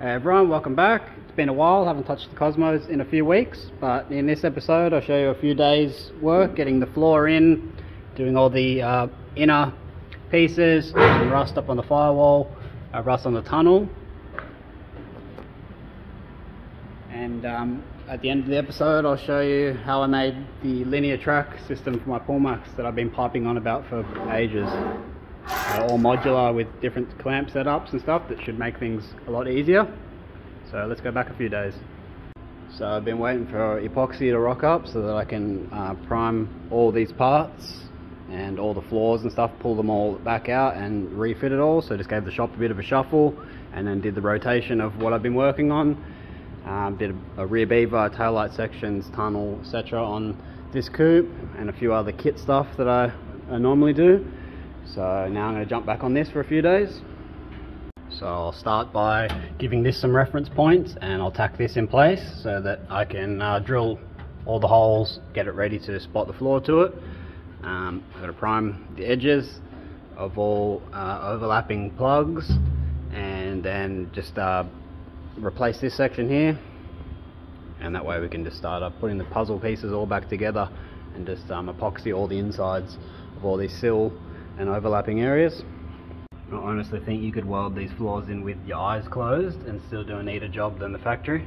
Hey everyone, welcome back. It's been a while, haven't touched the Cosmos in a few weeks, but in this episode I'll show you a few days work getting the floor in, doing all the inner pieces, some rust up on the firewall, rust on the tunnel, and at the end of the episode I'll show you how I made the linear track system for my Pullmax that I've been piping on about for ages. All modular with different clamp setups and stuff that should make things a lot easier. So let's go back a few days. So I've been waiting for epoxy to rock up so that I can prime all these parts and all the floors and stuff, pull them all back out and refit it all. So just gave the shop a bit of a shuffle and then did the rotation of what I've been working on. Did a rear beaver, taillight sections, tunnel, etc. on this coupe and a few other kit stuff that I normally do. So now I'm going to jump back on this for a few days. So I'll start by giving this some reference points and I'll tack this in place so that I can drill all the holes, get it ready to spot the floor to it. I'm going to prime the edges of all overlapping plugs and then just replace this section here, and that way we can just start up putting the puzzle pieces all back together and just epoxy all the insides of all these sill and overlapping areas. I honestly think you could weld these floors in with your eyes closed and still do a neater job than the factory.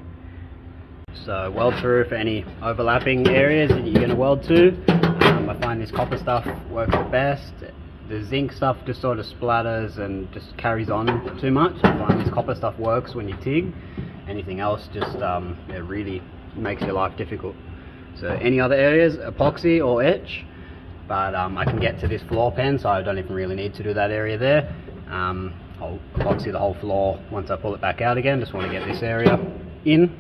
So weld through for any overlapping areas that you're going to weld to. I find this copper stuff works the best. The zinc stuff just sort of splatters and just carries on too much. I find this copper stuff works when you TIG. Anything else just it really makes your life difficult. So any other areas, epoxy or etch. But I can get to this floor pen, so I don't even really need to do that area there. I'll epoxy the whole floor once I pull it back out again. Just want to get this area in.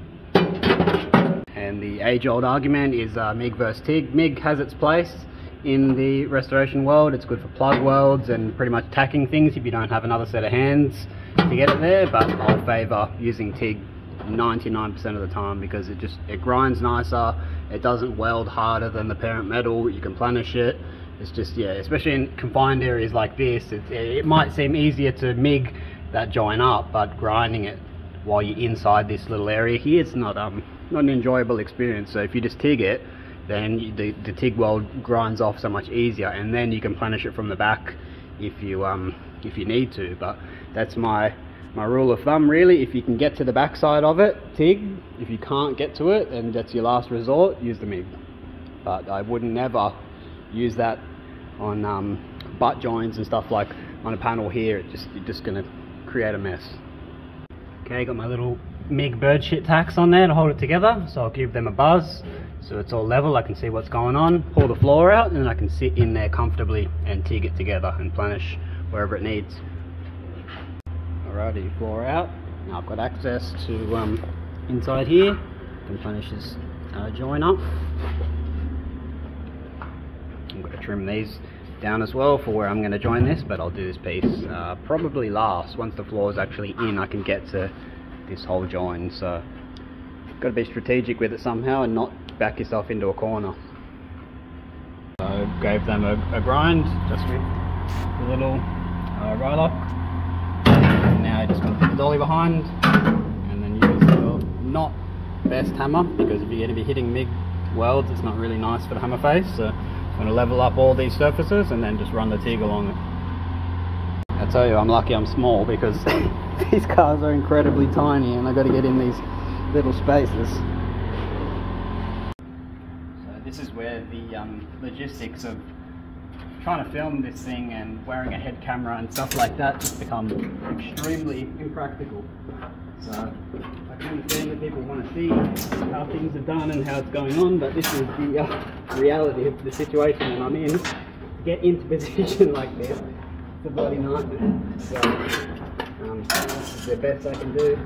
And the age-old argument is MIG versus TIG. MIG has its place in the restoration world. It's good for plug welds and pretty much tacking things if you don't have another set of hands to get it there, but I'll favour using TIG 99% of the time because it grinds nicer, it doesn't weld harder than the parent metal, you can planish it. It's just, yeah, especially in confined areas like this, it might seem easier to MIG that join up, but grinding it while you're inside this little area here, it's not an enjoyable experience. So if you just TIG it, then the TIG weld grinds off so much easier, and then you can planish it from the back if you need to. But that's my rule of thumb really. If you can get to the back side of it, TIG. If you can't get to it and that's your last resort, use the MIG. But I would never use that on butt joints and stuff like on a panel here. You're just going to create a mess. Okay, got my little MIG bird shit tacks on there to hold it together, so I'll give them a buzz so it's all level, I can see what's going on, pull the floor out, and then I can sit in there comfortably and TIG it together and planish wherever it needs. Alrighty, floor out. Now I've got access to inside here. I can planish this join up. I'm going to trim these down as well for where I'm going to join this, but I'll do this piece probably last. Once the floor is actually in, I can get to this whole join. So got to be strategic with it somehow and not back yourself into a corner. So gave them a grind just with the little Rylock. Now you just got to put the dolly behind and then use the not best hammer, because if you're going to be hitting MIG welds, it's not really nice for the hammer face. So I'm going to level up all these surfaces and then just run the TIG along it. I tell you, I'm lucky I'm small because these cars are incredibly tiny and I've got to get in these little spaces. So this is where the logistics of trying to film this thing and wearing a head camera and stuff like that just become extremely impractical. So I can understand that people want to see how things are done and how it's going on, but this is the reality of the situation that I'm in. To get into position like this, it's a bloody nightmare. So this is the best I can do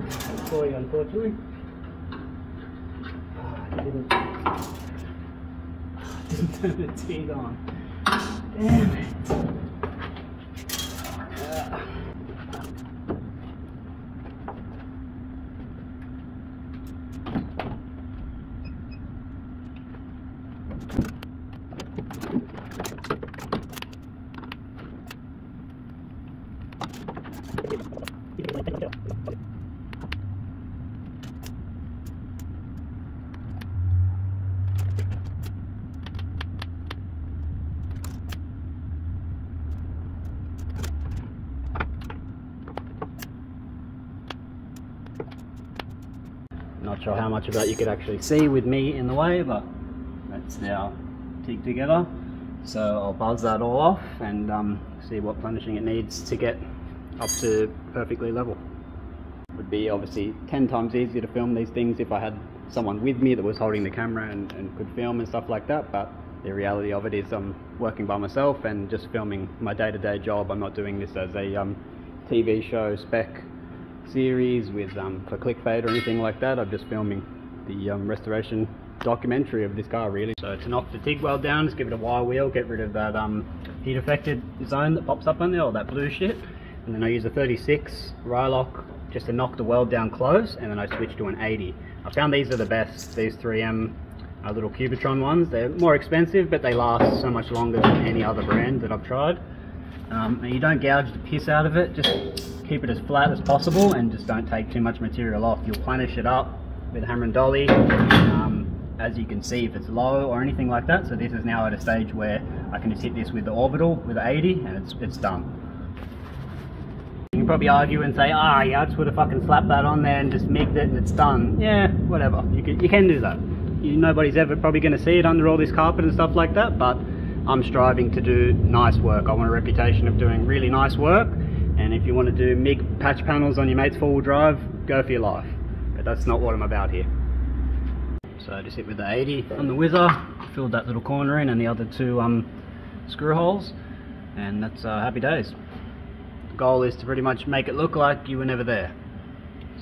for you, unfortunately. I didn't turn the TIG on. Damn it. Not sure how much of that you could actually see with me in the way, but that's now TIG together. So I'll buzz that all off and see what plenishing it needs to get up to perfectly level. It would be obviously 10 times easier to film these things if I had someone with me that was holding the camera and could film and stuff like that, but the reality of it is I'm working by myself and just filming my day-to-day job. I'm not doing this as a TV show spec series with for clickbait or anything like that. I'm just filming the restoration documentary of this car, really. So to knock the TIG weld down, just give it a wire wheel, get rid of that heat affected zone that pops up on there, all that blue shit, and then I use a 36 Rylock just to knock the weld down close, and then I switch to an 80. I found these are the best, these 3M little Cubitron ones. They're more expensive, but they last so much longer than any other brand that I've tried. And you don't gouge the piss out of it, just keep it as flat as possible and just don't take too much material off. You'll plenish it up with a hammer and dolly, as you can see, if it's low or anything like that. So this is now at a stage where I can just hit this with the orbital with the 80 and it's done. You can probably argue and say, yeah, I just would have fucking slapped that on there and just migged it and it's done. Yeah, whatever, you can do that. Nobody's ever probably going to see it under all this carpet and stuff like that, but I'm striving to do nice work. I want a reputation of doing really nice work, and if you want to do MIG patch panels on your mate's four-wheel drive, go for your life. But that's not what I'm about here. So I just hit with the 80 on the whizzer, filled that little corner in and the other two screw holes, and that's happy days. The goal is to pretty much make it look like you were never there.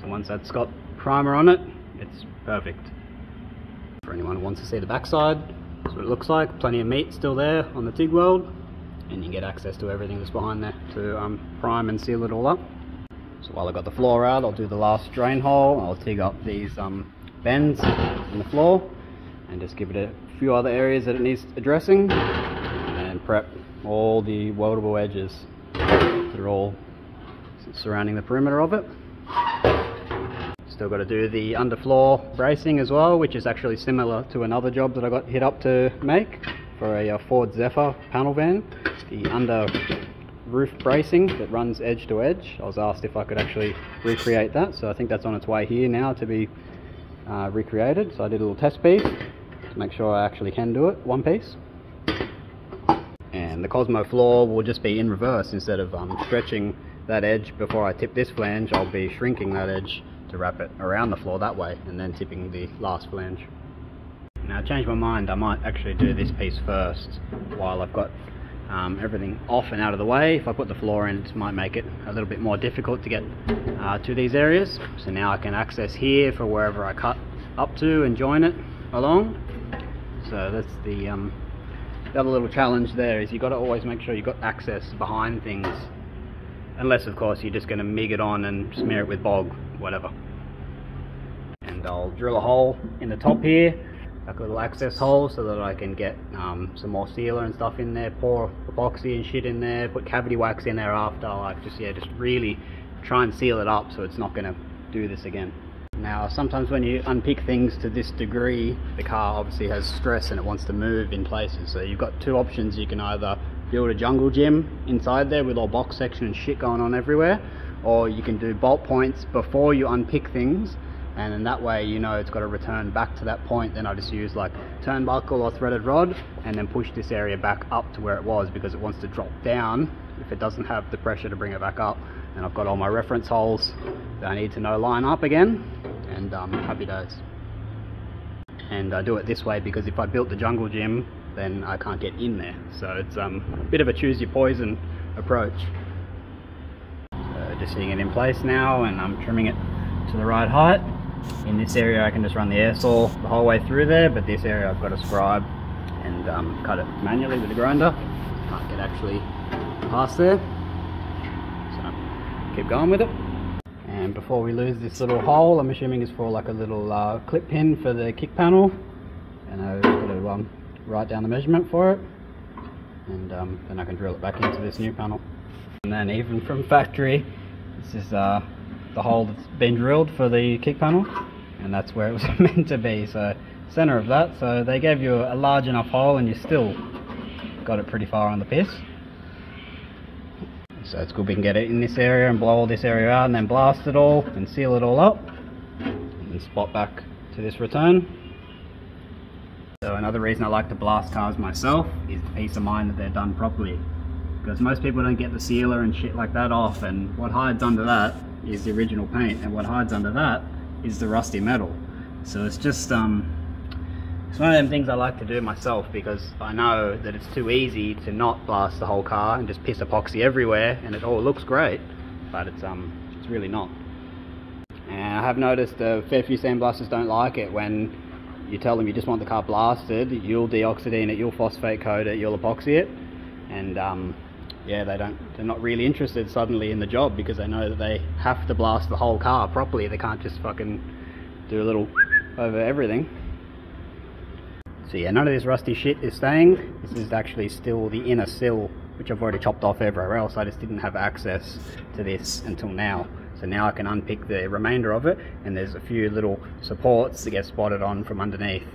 So once that's got primer on it, it's perfect. For anyone who wants to see the backside, that's what it looks like. Plenty of meat still there on the TIG weld, and you get access to everything that's behind there to prime and seal it all up. So while I've got the floor out, I'll do the last drain hole. I'll TIG up these bends in the floor and just give it a few other areas that it needs addressing, and prep all the weldable edges that are all surrounding the perimeter of it. Still got to do the underfloor bracing as well, which is actually similar to another job that I got hit up to make for a Ford Zephyr panel van. The under roof bracing that runs edge to edge. I was asked if I could actually recreate that, so I think that's on its way here now to be recreated. So I did a little test piece to make sure I actually can do it, one piece. And the Cosmo floor will just be in reverse. Instead of stretching that edge before I tip this flange, I'll be shrinking that edge to wrap it around the floor that way and then tipping the last flange. Now I changed my mind, I might actually do this piece first while I've got everything off and out of the way. If I put the floor in, it might make it a little bit more difficult to get to these areas. So now I can access here for wherever I cut up to and join it along. So that's the other little challenge there, is you've got to always make sure you've got access behind things. Unless of course you're just going to MIG it on and smear it with bog, whatever. And I'll drill a hole in the top here, like a little access hole, so that I can get some more sealer and stuff in there, pour epoxy and shit in there, put cavity wax in there after, like just really try and seal it up so it's not going to do this again. Now sometimes when you unpick things to this degree, the car obviously has stress and it wants to move in places. So you've got two options. You can either build a jungle gym inside there with all box section and shit going on everywhere, or you can do bolt points before you unpick things, and in that way you know it's got to return back to that point. Then I just use like turnbuckle or threaded rod and then push this area back up to where it was, because it wants to drop down if it doesn't have the pressure to bring it back up. And I've got all my reference holes that I need to know line up again, and happy days. And I do it this way because if I built the jungle gym, then I can't get in there. So it's a bit of a choose your poison approach. So just hitting it in place now, and I'm trimming it to the right height. In this area I can just run the air saw the whole way through there, but this area I've got to scribe and cut it manually with the grinder. Can't get actually past there. So keep going with it. And before we lose this little hole, I'm assuming it's for like a little clip pin for the kick panel, and I've got to write down the measurement for it, and then I can drill it back into this new panel. And then even from factory, this is the hole that's been drilled for the kick panel, and that's where it was meant to be, so center of that. So they gave you a large enough hole and you still got it pretty far on the piss. So it's good we can get it in this area and blow all this area out and then blast it all and seal it all up and spot back to this return. So another reason I like to blast cars myself is the peace of mind that they're done properly, because most people don't get the sealer and shit like that off, and what hides under that is the original paint, and what hides under that is the rusty metal. So it's just it's one of them things I like to do myself, because I know that it's too easy to not blast the whole car and just piss epoxy everywhere and it all looks great, but it's really not. And I have noticed a fair few sandblasters don't like it when you tell them you just want the car blasted. You'll deoxidine it, you'll phosphate coat it, you'll epoxy it, and yeah, they're not really interested suddenly in the job, because they know that they have to blast the whole car properly. They can't just fucking do a little over everything. So yeah, none of this rusty shit is staying. This is actually still the inner sill, which I've already chopped off everywhere else. I just didn't have access to this until now. So now I can unpick the remainder of it, and there's a few little supports that get spotted on from underneath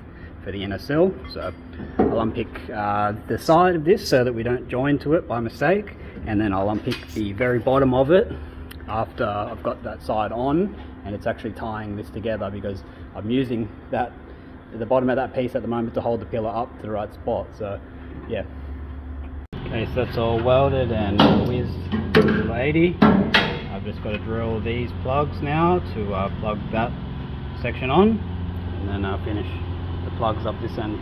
for the inner sill. So I'll unpick the side of this so that we don't join to it by mistake, and then I'll unpick the very bottom of it after I've got that side on, and it's actually tying this together, because I'm using that the bottom of that piece at the moment to hold the pillar up to the right spot. So yeah. Okay, so that's all welded and whizzed to 80. I've just got to drill these plugs now to plug that section on, and then I'll finish the plugs up this end.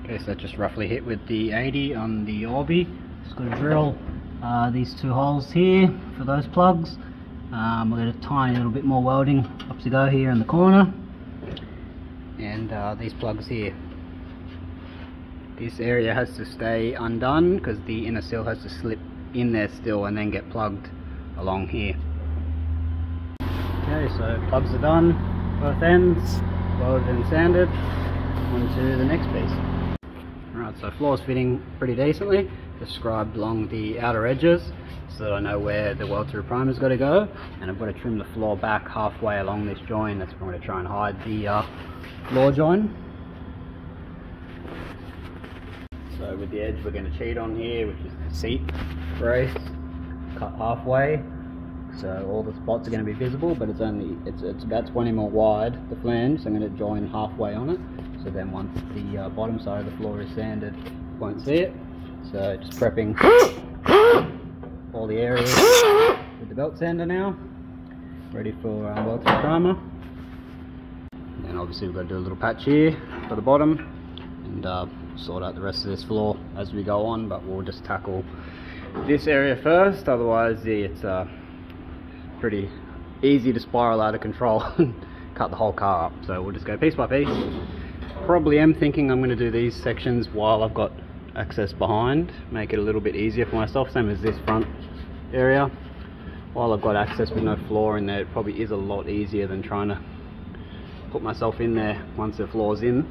Okay, so that just roughly hit with the 80 on the Orbi. Just got to drill these two holes here for those plugs. We'll get a tiny little bit more welding up to go here in the corner, and these plugs here. This area has to stay undone because the inner sill has to slip in there still and then get plugged along here. Okay, so plugs are done, both ends, welded and sanded. On to the next piece. Alright, so floor's fitting pretty decently. Just scribed along the outer edges so that I know where the weld through primer's got to go, and I've got to trim the floor back halfway along this join. That's where I'm going to try and hide the floor join. So with the edge we're going to cheat on here, which is the seat brace, cut halfway, so all the spots are going to be visible, but it's about 20 mm wide, the flange, so I'm going to join halfway on it, so then once the bottom side of the floor is sanded, you won't see it. So just prepping all the areas with the belt sander now, ready for weld through primer. And obviously we've got to do a little patch here for the bottom, and sort out the rest of this floor as we go on, but we'll just tackle this area first, otherwise it's pretty easy to spiral out of control and cut the whole car up. So we'll just go piece by piece. Probably am thinking I'm going to do these sections while I've got access behind, make it a little bit easier for myself, same as this front area. While I've got access with no floor in there, it probably is a lot easier than trying to put myself in there once the floor's in.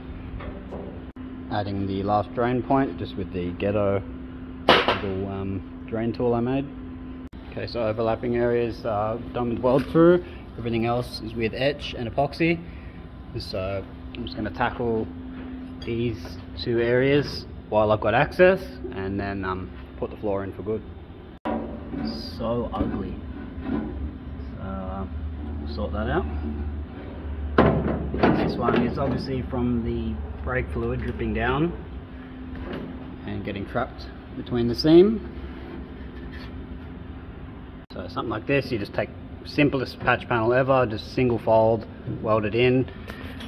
Adding the last drain point just with the ghetto little drain tool I made. Okay, so overlapping areas are done with weld through, everything else is with etch and epoxy. So I'm just going to tackle these two areas while I've got access, and then put the floor in for good. So ugly. So sort that out. This one is obviously from the brake fluid dripping down and getting trapped between the seam. So something like this, you just take simplest patch panel ever, just single fold, weld it in.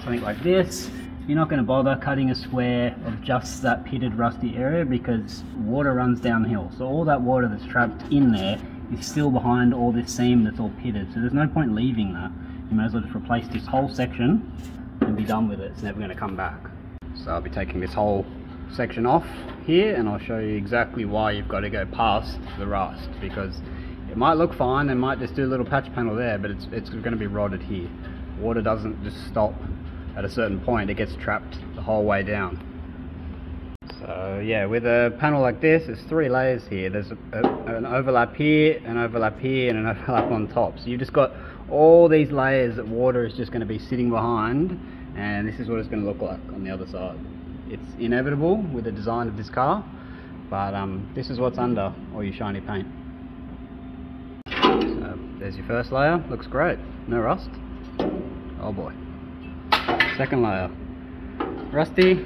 Something like this, you're not going to bother cutting a square of just that pitted rusty area, because water runs downhill, so all that water that's trapped in there is still behind all this seam that's all pitted, so there's no point leaving that. You may as well just replace this whole section and be done with it. It's never going to come back. So I'll be taking this whole section off here, and I'll show you exactly why you've got to go past the rust, because it might look fine and might just do a little patch panel there, but it's going to be rotted here. Water doesn't just stop at a certain point, it gets trapped the whole way down. So yeah, with a panel like this, there's three layers here. There's an overlap here, an overlap here, and an overlap on top. So you've just got all these layers that water is just going to be sitting behind, and this is what it's going to look like on the other side. It's inevitable with the design of this car, but this is what's under all your shiny paint. There's your first layer, looks great, no rust. Oh boy. Second layer, rusty.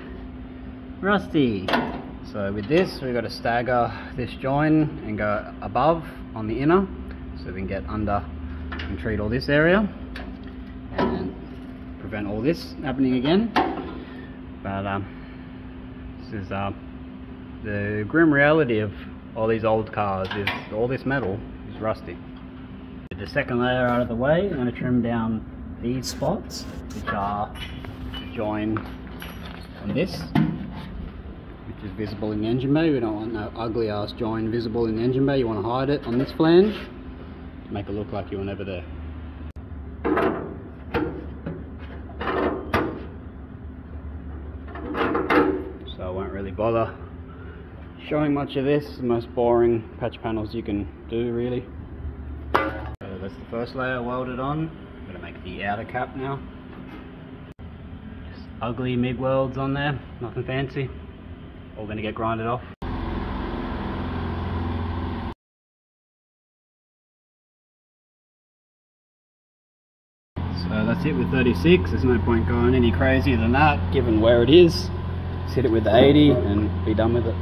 So with this, we've got to stagger this join and go above on the inner, so we can get under and treat all this area and prevent all this happening again. But this is the grim reality of all these old cars, is all this metal is rusty. With the second layer out of the way, I'm going to trim down these spots, which are the join on this, which is visible in the engine bay. We don't want no ugly ass join visible in the engine bay. You want to hide it on this flange to make it look like you were never there. So I won't really bother showing much of this. The most boring patch panels you can do, really. So that's the first layer welded on. I'm going to make the outer cap now. Just ugly MIG welds on there, nothing fancy. All going to get grinded off. So that's it with 36. There's no point going any crazier than that, given where it is. Just hit it with the 80 and be done with it.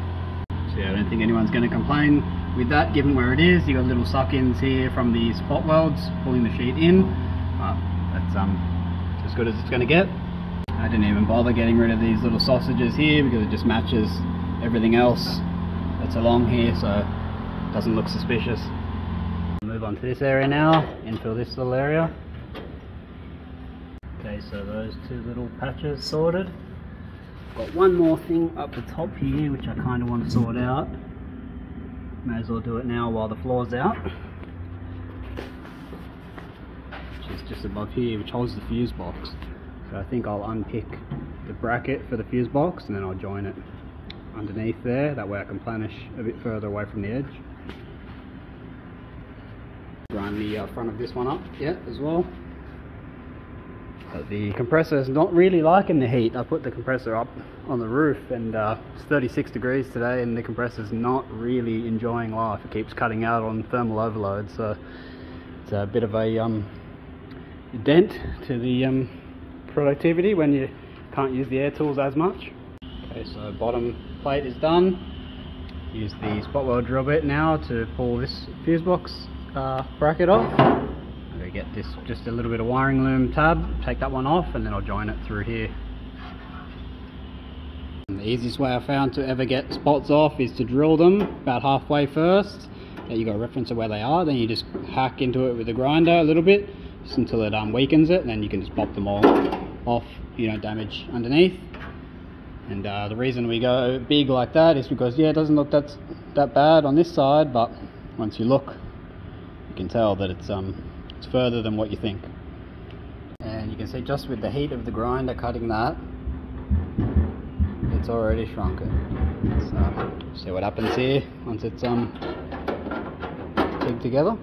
So yeah, I don't think anyone's going to complain with that, given where it is. You got little suck-ins here from the spot welds pulling the sheet in. But that's as good as it's going to get. I didn't even bother getting rid of these little sausages here because it just matches everything else that's along here, so it doesn't look suspicious. Move on to this area now, infill this little area. Okay, so those two little patches sorted. Got one more thing up the top here which I kind of want to sort out. May as well do it now while the floor's out. Which is just above here, which holds the fuse box. So I think I'll unpick the bracket for the fuse box and then I'll join it underneath there. That way I can planish a bit further away from the edge. Grind the front of this one up yet as well. But the compressor is not really liking the heat. I put the compressor up on the roof and it's 36 degrees today and the compressor's not really enjoying life. It keeps cutting out on thermal overload, so it's a bit of a dent to the productivity when you can't use the air tools as much. Okay, so bottom plate is done. Use the spot weld drill bit now to pull this fuse box bracket off. I'm going to get this, just a little bit of wiring loom tab, take that one off and then I'll join it through here. And the easiest way I found to ever get spots off is to drill them about halfway first. You got a reference of where they are, then you just hack into it with the grinder a little bit just until it weakens it, and then you can just pop them all off. You don't damage underneath. And the reason we go big like that is because, yeah, it doesn't look that bad on this side, but once you look, you can tell that it's further than what you think. And you can see just with the heat of the grinder cutting that, it's already shrunk it. So see what happens here once it's tigged together.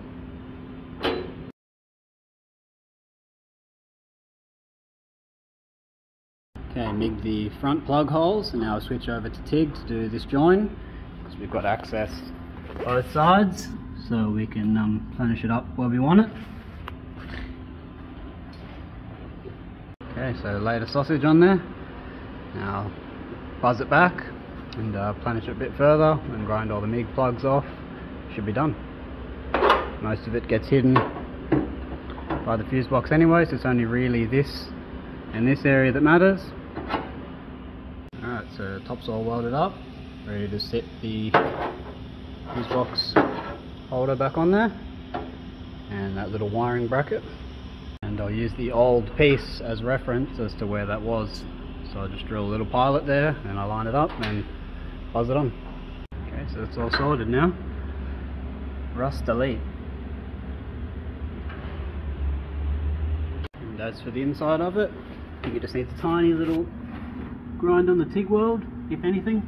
Okay, MIG the front plug holes, and now I'll switch over to TIG to do this join, because we've got access both sides, so we can planish it up where we want it. Okay, so lay the sausage on there. Now buzz it back and planish it a bit further and grind all the MIG plugs off. Should be done. Most of it gets hidden by the fuse box anyway, so it's only really this and this area that matters. Alright, so top's all welded up, ready to set the fuse box holder back on there and that little wiring bracket. And I'll use the old piece as reference as to where that was. So I'll just drill a little pilot there and I'll line it up and buzz it on. Okay, so it's all sorted now. Rust delete. And as for the inside of it, I think it just needs a tiny little grind on the TIG weld, if anything.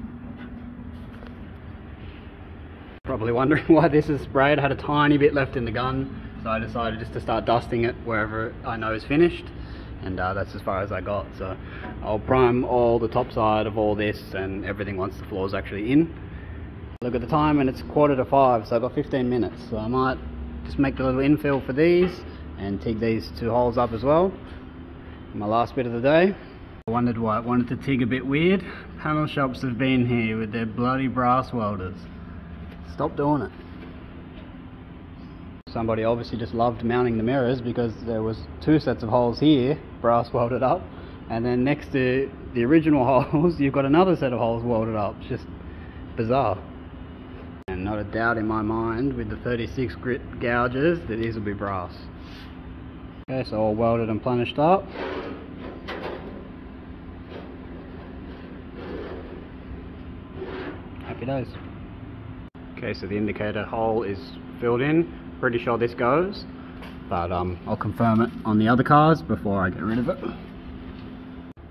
Probably wondering why this is sprayed. I had a tiny bit left in the gun, so I decided just to start dusting it wherever I know is finished, and that's as far as I got. So I'll prime all the top side of all this and everything once the floor's actually in. Look at the time and it's 4:45, so I've got 15 minutes, so I might just make the little infill for these and TIG these 2 holes up as well. My last bit of the day. I wondered why it wanted to TIG a bit weird. Panel shops have been here with their bloody brass welders. Stop doing it. Somebody obviously just loved mounting the mirrors because there was 2 sets of holes here, brass welded up, and then next to the original holes you've got another set of holes welded up. It's just bizarre. And not a doubt in my mind with the 36 grit gouges that these will be brass. Okay, so all welded and plenished up. Happy days. Okay, so the indicator hole is filled in. Pretty sure this goes, but I'll confirm it on the other cars before I get rid of it.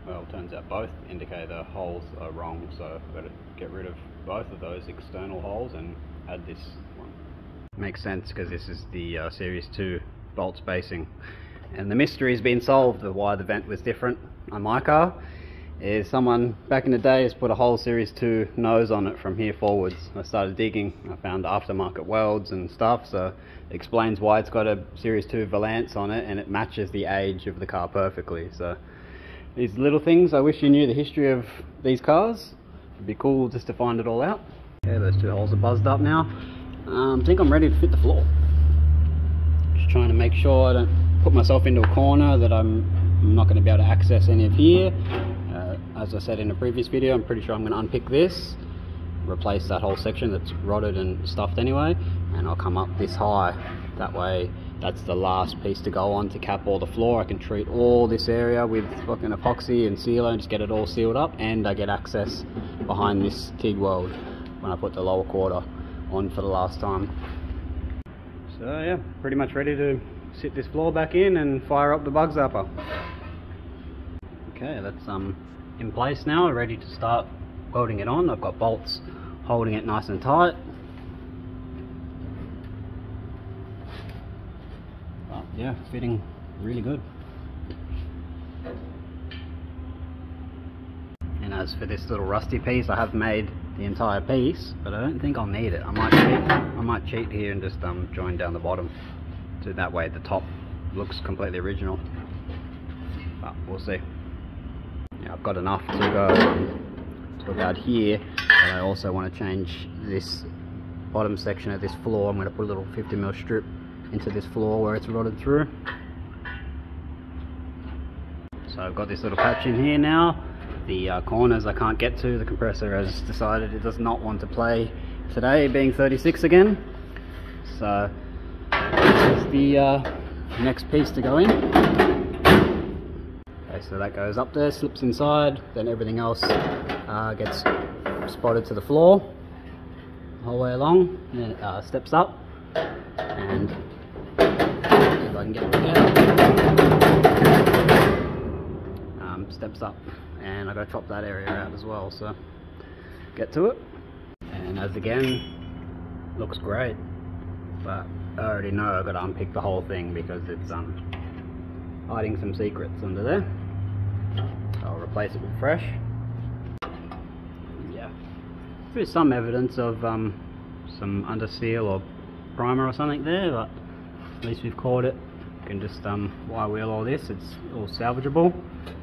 Well, turns out both indicator holes are wrong, so I've got to get rid of both of those external holes and add this one. Makes sense because this is the Series 2 bolt spacing. And the mystery has been solved of why the vent was different on my car. Is someone back in the day has put a whole Series 2 nose on it from here forwards. I started digging, I found aftermarket welds and stuff, so it explains why it's got a Series 2 valance on it and it matches the age of the car perfectly. So these little things, I wish you knew the history of these cars. It'd be cool just to find it all out. Okay, those 2 holes are buzzed up now. I think I'm ready to fit the floor. Just trying to make sure I don't put myself into a corner that I'm not going to be able to access any of here. As I said in a previous video, I'm pretty sure I'm going to unpick this, replace that whole section that's rotted and stuffed anyway, and I'll come up this high. That way, that's the last piece to go on to cap all the floor. I can treat all this area with fucking epoxy and sealer and just get it all sealed up, and I get access behind this TIG weld when I put the lower quarter on for the last time. So yeah, pretty much ready to sit this floor back in and fire up the bug zapper. Okay, that's in place now, ready to start welding it on. I've got bolts holding it nice and tight. But yeah, fitting really good. And as for this little rusty piece, I have made the entire piece, but I don't think I'll need it. I might cheat here and just join down the bottom, so that way the top looks completely original. But we'll see. I've got enough to go to about here, but I also want to change this bottom section of this floor. I'm going to put a little 50mm strip into this floor where it's rotted through. So I've got this little patch in here now. The corners I can't get to. The compressor has decided it does not want to play today, being 36 again. So this is the next piece to go in. So that goes up there, slips inside, then everything else gets spotted to the floor the whole way along, and then it steps up, and if I can get it together, steps up, and I got to chop that area out as well, so get to it. And as again, looks great, but I already know I've got to unpick the whole thing because it's hiding some secrets under there. I'll replace it with fresh. Yeah, there's some evidence of some under seal or primer or something there, but at least we've caught it. You can just wire wheel all this. It's all salvageable.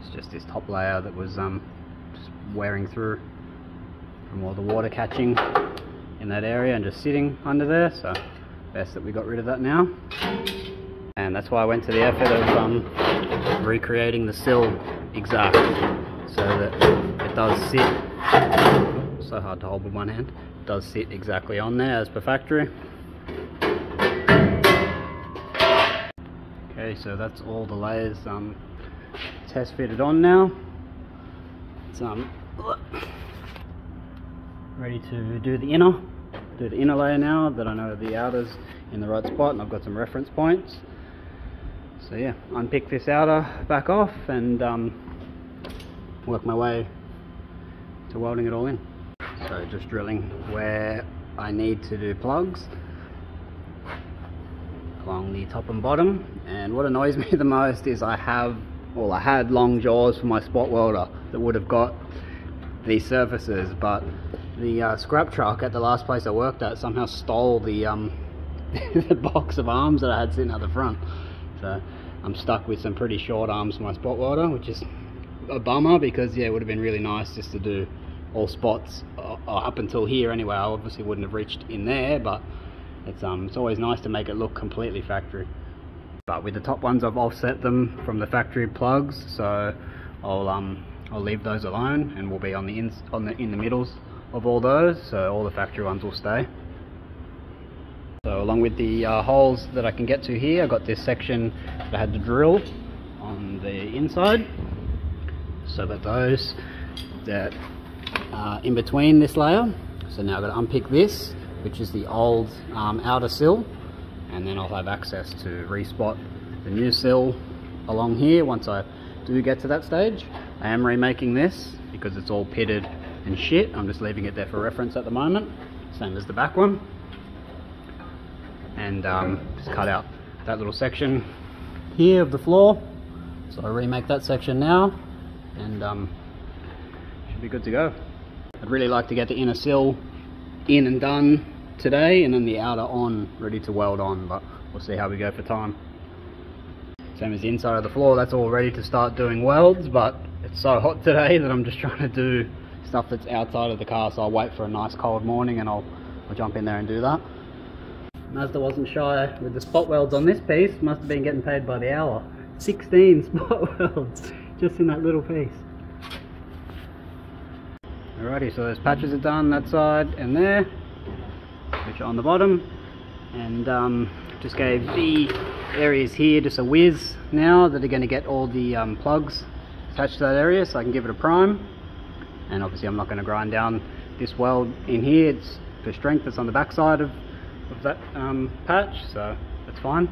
It's just this top layer that was just wearing through from all the water catching in that area and just sitting under there. So best that we got rid of that now. And that's why I went to the effort of recreating the sill exact, so that it does sit, so hard to hold with one hand, it does sit exactly on there as per factory. Okay, so that's all the layers test fitted on now. It's ready to do the inner layer now that I know the outer's in the right spot and I've got some reference points. So yeah, unpick this outer back off and work my way to welding it all in. So just drilling where I need to do plugs along the top and bottom. And what annoys me the most is I had long jaws for my spot welder that would have got these surfaces, but the scrap truck at the last place I worked at somehow stole the the box of arms that I had sitting at the front. So I'm stuck with some pretty short arms for my spot welder, which is a bummer, because yeah, it would have been really nice just to do all spots up until here anyway. I obviously wouldn't have reached in there, but it's always nice to make it look completely factory. But with the top ones, I've offset them from the factory plugs, so I'll leave those alone, and we'll be on the in the middles of all those, so all the factory ones will stay. So along with the holes that I can get to here, I got this section that I had to drill on the inside, so that those that are in between this layer. So now I've got to unpick this, which is the old outer sill, and then I'll have access to respot the new sill along here once I do get to that stage. I am remaking this because it's all pitted and shit. I'm just leaving it there for reference at the moment, same as the back one. And just cut out that little section here of the floor, so I remake that section now, and should be good to go. I'd really like to get the inner sill in and done today, and then the outer on, ready to weld on, but we'll see how we go for time. Same as the inside of the floor, that's all ready to start doing welds, but it's so hot today that I'm just trying to do stuff that's outside of the car, so I'll wait for a nice cold morning and I'll jump in there and do that. Mazda wasn't shy with the spot welds on this piece. Must have been getting paid by the hour. 16 spot welds just in that little piece. Alrighty, so those patches are done, that side and there, which are on the bottom, and just gave the areas here just a whiz now that are going to get all the plugs attached to that area, so I can give it a prime. And obviously I'm not going to grind down this weld in here, it's for strength, it's on the back side of that patch, so that's fine.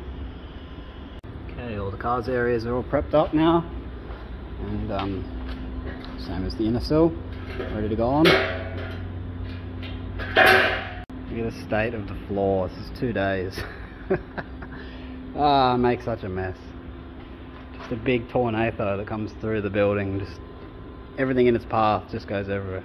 Okay, all the cars areas are all prepped up now, and same as the inner sill, ready to go on. Look at the state of the floor, this is 2 days. Ah, makes such a mess. Just a big tornado that comes through the building, just everything in its path just goes everywhere.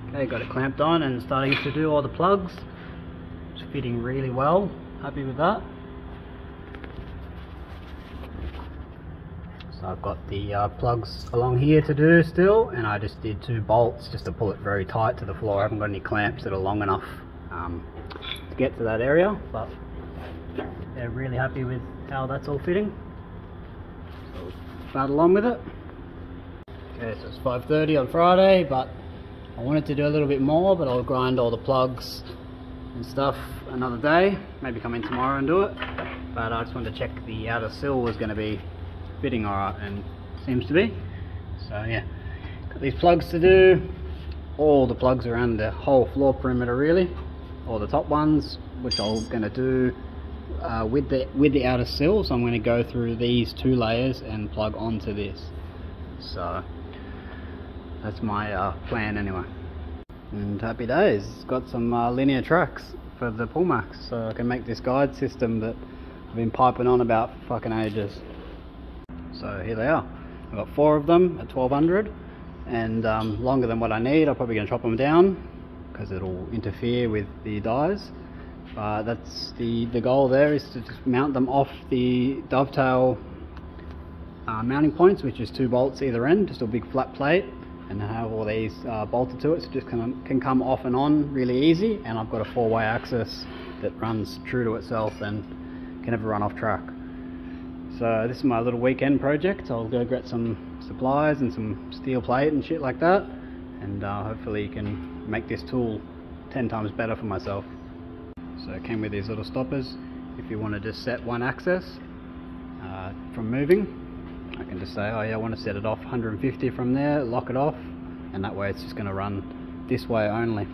Okay, got it clamped on and starting to do all the plugs. It's fitting really well, happy with that. So I've got the plugs along here to do still, and I just did 2 bolts just to pull it very tight to the floor. I haven't got any clamps that are long enough to get to that area, but they're really happy with how that's all fitting. So we'll start along with it. Okay, so it's 5:30 on Friday, but I wanted to do a little bit more, but I'll grind all the plugs and stuff another day, maybe come in tomorrow and do it. But I just wanted to check the outer sill was going to be fitting alright, and seems to be. So yeah, got these plugs to do, all the plugs around the whole floor perimeter really, all the top ones, which I'm going to do with the outer sill. So I'm going to go through these 2 layers and plug onto this. So that's my plan anyway. And happy days, got some linear tracks for the Pullmax, so I can make this guide system that I've been piping on about for fucking ages. So here they are. I've got 4 of them at 1200, and longer than what I need. I'm probably going to chop them down because it'll interfere with the dies. That's the goal there, is to just mount them off the dovetail mounting points, which is 2 bolts either end, just a big flat plate, and have all these bolted to it, so it just can come off and on really easy. And I've got a 4-way axis that runs true to itself and can never run off track. So this is my little weekend project. I'll go get some supplies and some steel plate and shit like that, and hopefully you can make this tool 10 times better for myself. So it came with these little stoppers. If you want to just set one axis from moving, I can just say, oh yeah, I want to set it off 150 from there, lock it off, and that way it's just going to run this way only.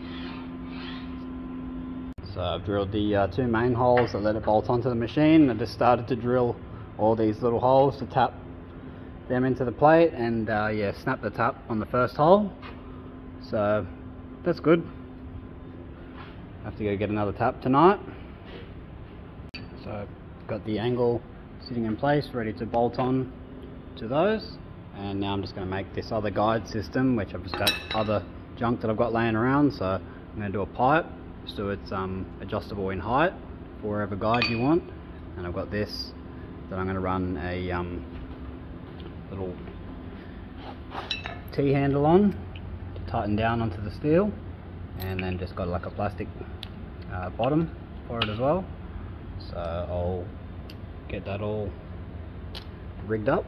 So I've drilled the 2 main holes that let it bolt onto the machine. I just started to drill all these little holes to tap them into the plate, and yeah, snap the tap on the first hole. So that's good. I have to go get another tap tonight. So I've got the angle sitting in place, ready to bolt on to those. And now I'm just going to make this other guide system, which I've just got other junk that I've got laying around. So I'm going to do a pipe so it's adjustable in height for wherever guide you want. And I've got this that I'm going to run a little T-handle on to tighten down onto the steel, and then just got like a plastic bottom for it as well. So I'll get that all rigged up.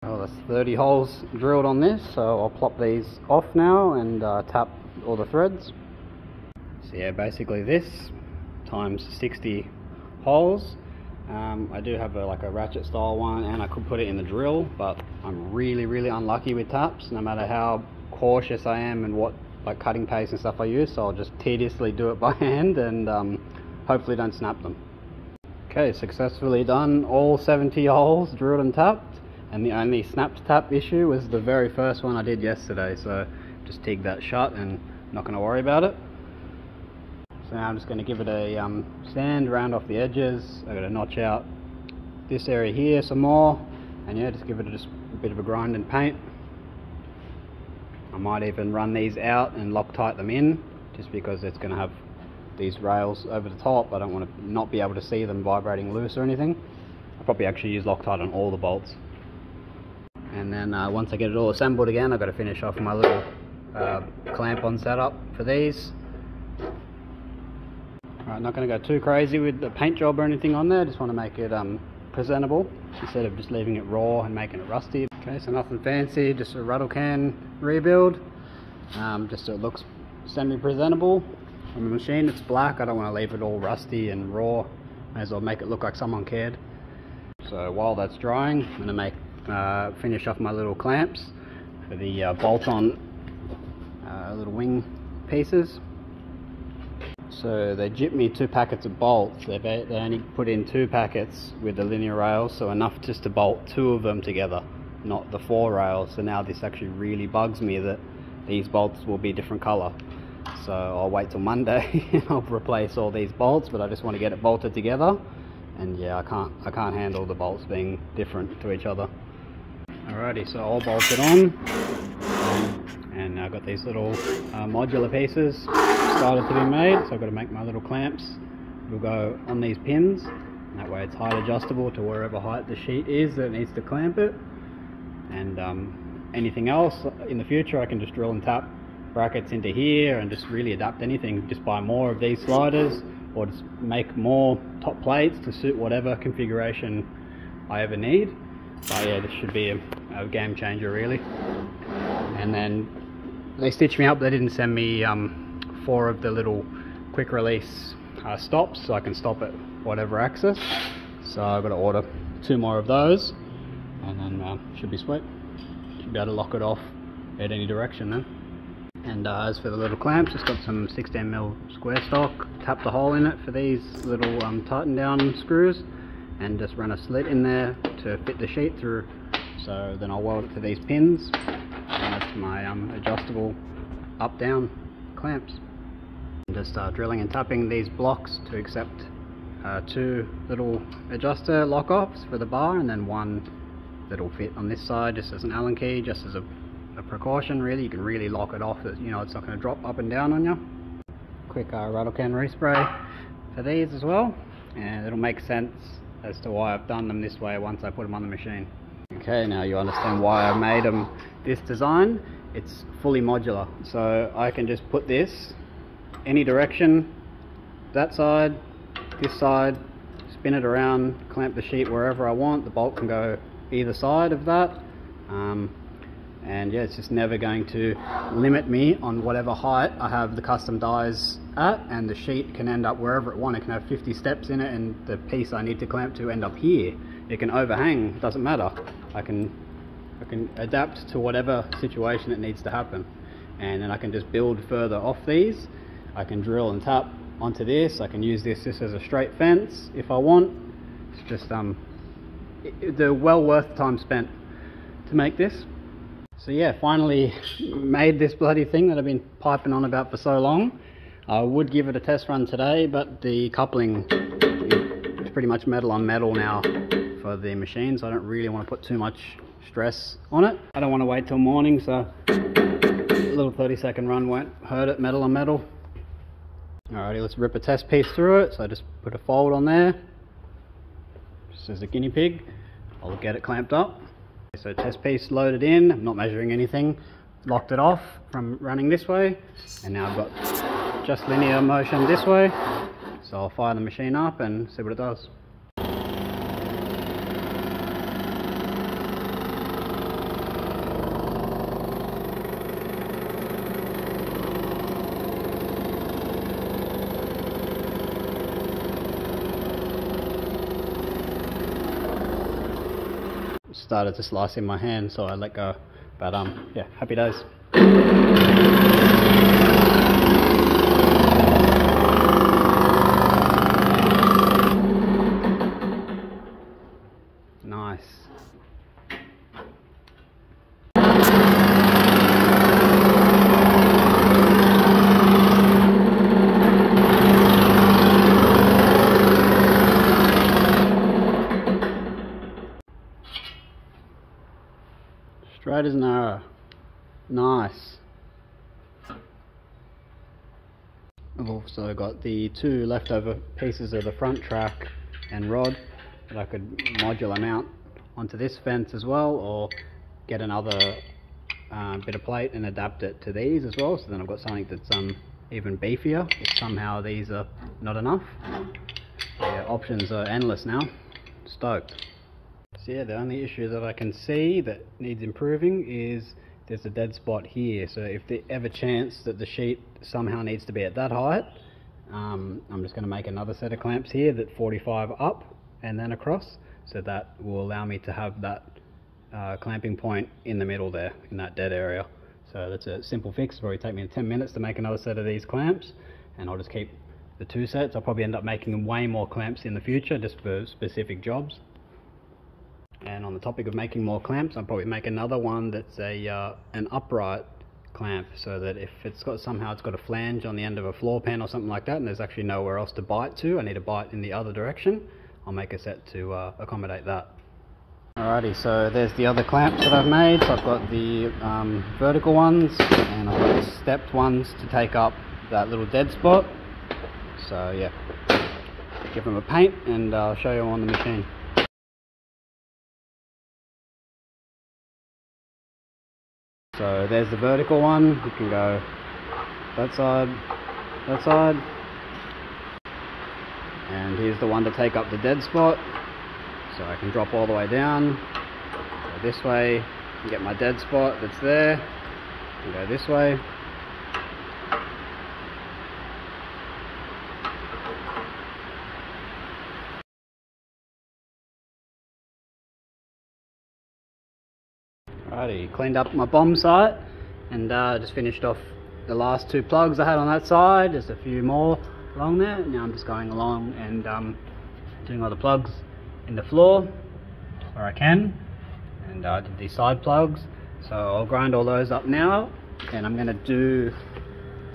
Well, there's 30 holes drilled on this, so I'll plop these off now and tap all the threads. So yeah, basically this times 60 holes. I do have like a ratchet style one, and I could put it in the drill, but I'm really unlucky with taps, no matter how cautious I am and what like cutting paste and stuff I use. So I'll just tediously do it by hand and hopefully don't snap them. Okay, successfully done all 70 holes drilled and tapped, and the only snapped tap issue was the very first one I did yesterday, so just TIG that shut and not going to worry about it. So now I'm just going to give it a sand round off the edges. I'm going to notch out this area here some more, and yeah, just give it just a bit of a grind and paint. I might even run these out and Loctite them in, just because it's going to have these rails over the top. I don't want to not be able to see them vibrating loose or anything. I'll probably actually use Loctite on all the bolts. And then once I get it all assembled again, I've got to finish off my little clamp on setup for these. Alright, not going to go too crazy with the paint job or anything on there, just want to make it presentable instead of just leaving it raw and making it rusty. Okay, so nothing fancy, just a rattle can rebuild, just so it looks semi-presentable. On the machine it's black, I don't want to leave it all rusty and raw, may as well make it look like someone cared. So while that's drying, I'm going to finish off my little clamps for the bolt-on little wing pieces. So they gypped me 2 packets of bolts. They only put in 2 packets with the linear rails, so enough just to bolt 2 of them together, not the 4 rails. So now this actually really bugs me that these bolts will be different colour. So I'll wait till Monday and I'll replace all these bolts, but I just want to get it bolted together. And yeah, I can't handle the bolts being different to each other. Alrighty, so all bolted on, and I've got these little modular pieces started to be made, so I've got to make my little clamps. Will go on these pins, and that way it's height adjustable to wherever height the sheet is that needs to clamp it. And anything else in the future I can just drill and tap brackets into here and just really adapt anything. Just buy more of these sliders, or just make more top plates to suit whatever configuration I ever need. But yeah, this should be a game changer really. And then they stitched me up. They didn't send me 4 of the little quick release stops, so I can stop at whatever axis. So I've got to order 2 more of those, and then should be sweet. Should be able to lock it off at any direction then. And as for the little clamps, just got some 16mm square stock, tapped a hole in it for these little tighten down screws, and just run a slit in there to fit the sheet through. So then I'll weld it to these pins, and that's my adjustable up-down clamps. And just drilling and tapping these blocks to accept 2 little adjuster lock-offs for the bar, and then 1 that'll fit on this side just as an Allen key, just as a precaution really. You can really lock it off, you know, it's not going to drop up and down on you. Quick rattle can respray for these as well, and it'll make sense as to why I've done them this way once I put them on the machine. Okay, now you understand why I made them this design. It's fully modular, so I can just put this any direction, that side, this side, spin it around, clamp the sheet wherever I want. The bolt can go either side of that, and yeah, it's just never going to limit me on whatever height I have the custom dies at, and the sheet can end up wherever it wants. It can have 50 steps in it, and the piece I need to clamp to end up here. It can overhang, it doesn't matter. I can adapt to whatever situation it needs to happen, and then I can just build further off these. I can drill and tap onto this. I can use this just as a straight fence if I want. It's just they're well worth the time spent to make this. So yeah, finally made this bloody thing that I've been piping on about for so long. I would give it a test run today, but the coupling is pretty much metal on metal now for the machine, so I don't really want to put too much stress on it. I don't want to wait till morning, so a little 30-second run won't hurt it, metal on metal. Alrighty, let's rip a test piece through it. So I just put a fold on there, just as a guinea pig. I'll get it clamped up. So test piece loaded in, I'm not measuring anything, locked it off from running this way, and now I've got just linear motion this way. So I'll fire the machine up and see what it does. Started to slice in my hand, so I let go, but yeah, happy days. Nice. Straight as an arrow. Nice. I've also got the two leftover pieces of the front track and rod that I could modular mount onto this fence as well, or get another bit of plate and adapt it to these as well, so then I've got something that's even beefier if somehow these are not enough. Yeah, options are endless now. Stoked. So yeah, the only issue that I can see that needs improving is there's a dead spot here. So if there ever chance that the sheet somehow needs to be at that height, I'm just going to make another set of clamps here that 45 up and then across, so that will allow me to have that clamping point in the middle there, in that dead area. So that's a simple fix. It'll probably take me 10 minutes to make another set of these clamps, and I'll just keep the two sets. I'll probably end up making way more clamps in the future just for specific jobs. And on the topic of making more clamps, I'll probably make another one that's an upright clamp, so that if it's got somehow it's got a flange on the end of a floor pan or something like that, and there's actually nowhere else to bite to, I need to bite in the other direction, I'll make a set to accommodate that. Alrighty, so there's the other clamps that I've made. So I've got the vertical ones, and I've got the stepped ones to take up that little dead spot. So yeah, give them a paint and I'll show you on the machine. So there's the vertical one. You can go that side, and here's the one to take up the dead spot. So I can drop all the way down, go this way, and get my dead spot that's there, and go this way. Alrighty, cleaned up my bomb site, and just finished off the last two plugs I had on that side. Just a few more along there. Now I'm just going along and doing all the plugs in the floor where I can, and I did these side plugs. So I'll grind all those up now, and I'm going to do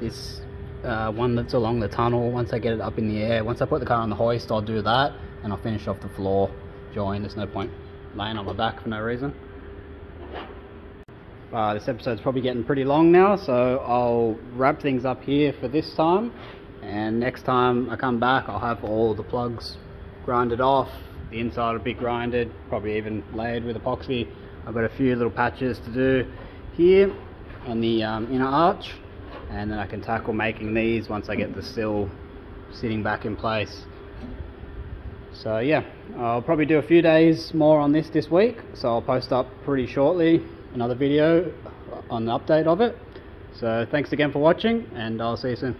this one that's along the tunnel once I get it up in the air. Once I put the car on the hoist, I'll do that, and I'll finish off the floor join. There's no point laying on my back for no reason. This episode's probably getting pretty long now, so I'll wrap things up here for this time, and next time I come back I'll have all the plugs grinded off. The inside will be grinded, probably even layered with epoxy. I've got a few little patches to do here on the inner arch, and then I can tackle making these once I get the sill sitting back in place. So yeah, I'll probably do a few days more on this week, so I'll post up pretty shortly another video on the update of it. So thanks again for watching, and I'll see you soon.